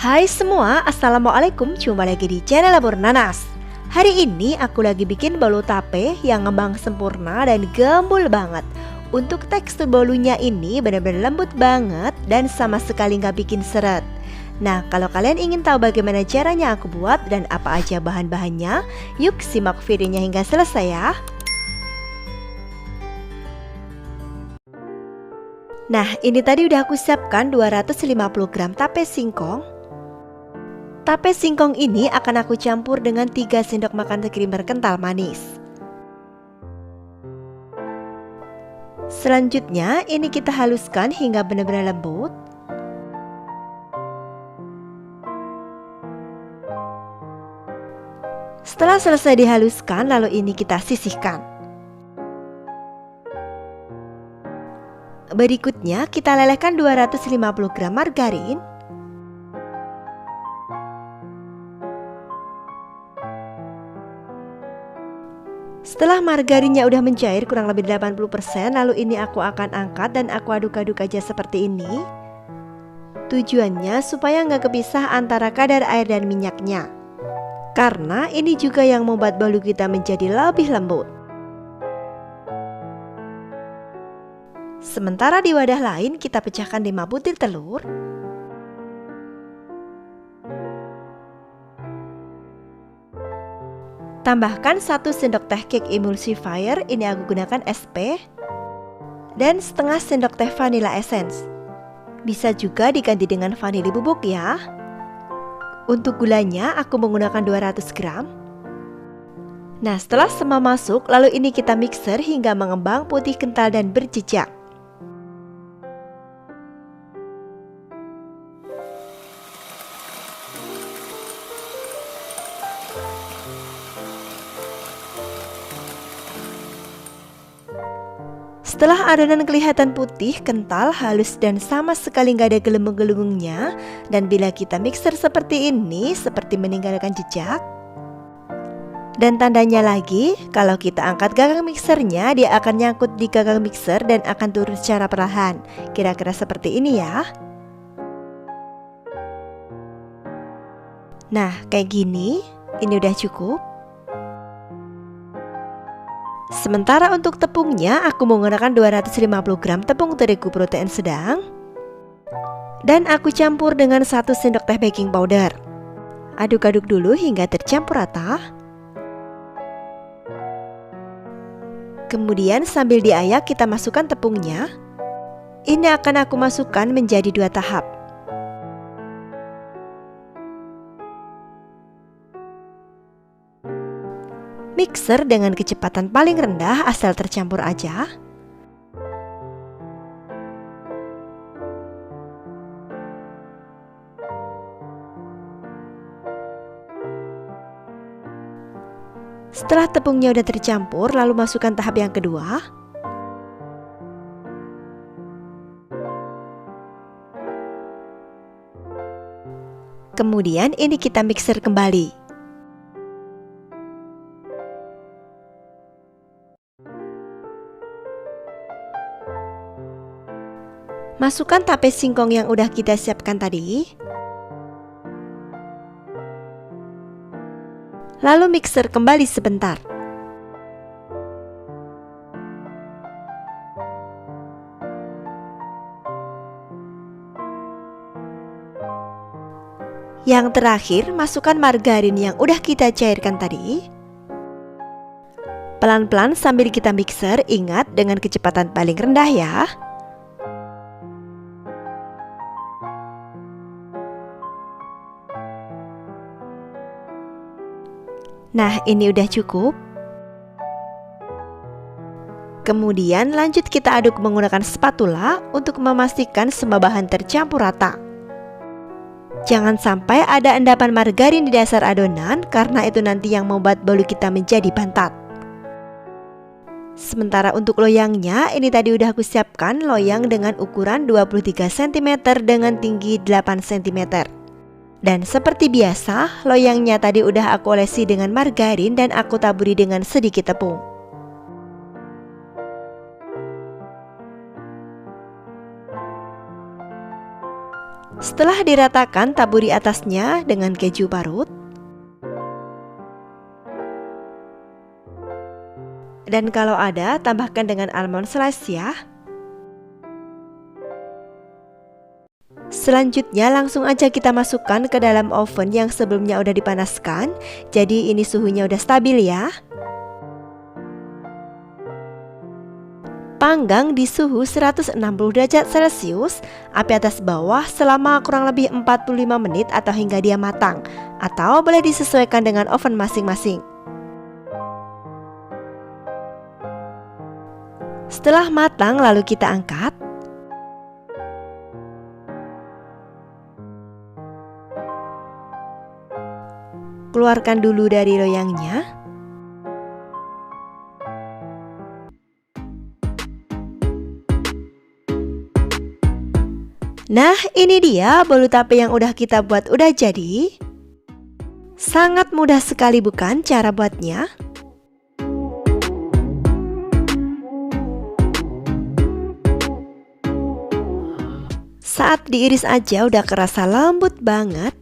Hai semua, Assalamualaikum, jumpa lagi di channel Labor Nanas. Hari ini aku lagi bikin bolu tape yang ngembang sempurna dan gembul banget. Untuk tekstur bolunya ini benar-benar lembut banget dan sama sekali nggak bikin seret. Nah, kalau kalian ingin tahu bagaimana caranya aku buat dan apa aja bahan-bahannya, yuk simak videonya hingga selesai ya. Nah, ini tadi udah aku siapkan 250 gram tape singkong. Tape singkong ini akan aku campur dengan 3 sendok makan creamer kental manis. Selanjutnya ini kita haluskan hingga benar-benar lembut. Setelah selesai dihaluskan, lalu ini kita sisihkan. Berikutnya kita lelehkan 250 gram margarin. Setelah margarinnya udah mencair kurang lebih 80%, lalu ini aku akan angkat dan aku aduk-aduk aja seperti ini. Tujuannya supaya nggak kepisah antara kadar air dan minyaknya, karena ini juga yang membuat bolu kita menjadi lebih lembut. Sementara di wadah lain kita pecahkan 5 butir telur. Tambahkan 1 sendok teh cake emulsifier, ini aku gunakan SP, dan setengah sendok teh vanilla essence. Bisa juga diganti dengan vanili bubuk ya. Untuk gulanya aku menggunakan 200 gram. Nah, setelah semua masuk, lalu ini kita mixer hingga mengembang putih kental dan berjejak. Setelah adonan kelihatan putih, kental, halus dan sama sekali nggak ada gelembung-gelembungnya, dan bila kita mixer seperti ini, seperti meninggalkan jejak. Dan tandanya lagi, kalau kita angkat gagang mixernya, dia akan nyangkut di gagang mixer dan akan turun secara perlahan. Kira-kira seperti ini ya. Nah, kayak gini, ini udah cukup. Sementara untuk tepungnya, aku menggunakan 250 gram tepung terigu protein sedang. Dan aku campur dengan 1 sendok teh baking powder. Aduk-aduk dulu hingga tercampur rata. Kemudian sambil diayak kita masukkan tepungnya. Ini akan aku masukkan menjadi 2 tahap. Mixer dengan kecepatan paling rendah asal tercampur aja. Setelah tepungnya udah tercampur, lalu masukkan tahap yang kedua. Kemudian ini kita mixer kembali. Masukkan tape singkong yang udah kita siapkan tadi. Lalu mixer kembali sebentar. Yang terakhir, masukkan margarin yang udah kita cairkan tadi. Pelan-pelan sambil kita mixer, ingat dengan kecepatan paling rendah ya. Nah, ini udah cukup. Kemudian lanjut kita aduk menggunakan spatula untuk memastikan semua bahan tercampur rata. Jangan sampai ada endapan margarin di dasar adonan, karena itu nanti yang membuat bolu kita menjadi bantat. Sementara untuk loyangnya, ini tadi udah aku siapkan loyang dengan ukuran 23 cm dengan tinggi 8 cm. Dan seperti biasa, loyangnya tadi udah aku olesi dengan margarin dan aku taburi dengan sedikit tepung. Setelah diratakan, taburi atasnya dengan keju parut. Dan kalau ada, tambahkan dengan almond slice ya. Selanjutnya langsung aja kita masukkan ke dalam oven yang sebelumnya udah dipanaskan. Jadi ini suhunya udah stabil ya. Panggang di suhu 160 derajat Celcius, api atas bawah selama kurang lebih 45 menit atau hingga dia matang. Atau boleh disesuaikan dengan oven masing-masing. Setelah matang lalu kita angkat. Keluarkan dulu dari loyangnya. Nah, ini dia bolu tape yang udah kita buat udah jadi. Sangat mudah sekali bukan cara buatnya? Saat diiris aja udah kerasa lembut banget.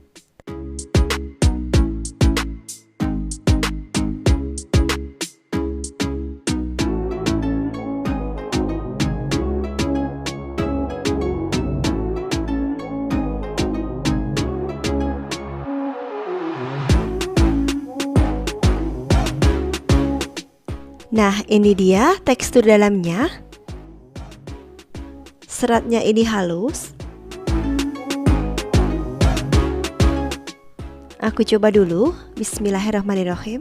Nah, ini dia tekstur dalamnya. Seratnya ini halus. Aku coba dulu. Bismillahirrahmanirrahim.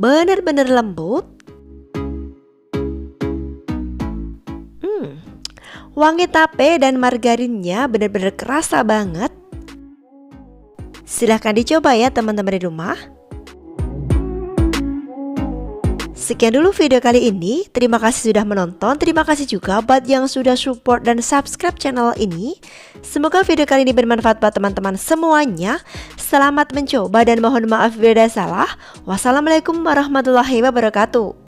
Bener-bener lembut. Wangi tape dan margarinnya bener-bener kerasa banget. Silahkan dicoba ya teman-teman di rumah. Sekian dulu video kali ini. Terima kasih sudah menonton. Terima kasih juga buat yang sudah support dan subscribe channel ini. Semoga video kali ini bermanfaat buat teman-teman semuanya. Selamat mencoba dan mohon maaf bila ada salah. Wassalamualaikum warahmatullahi wabarakatuh.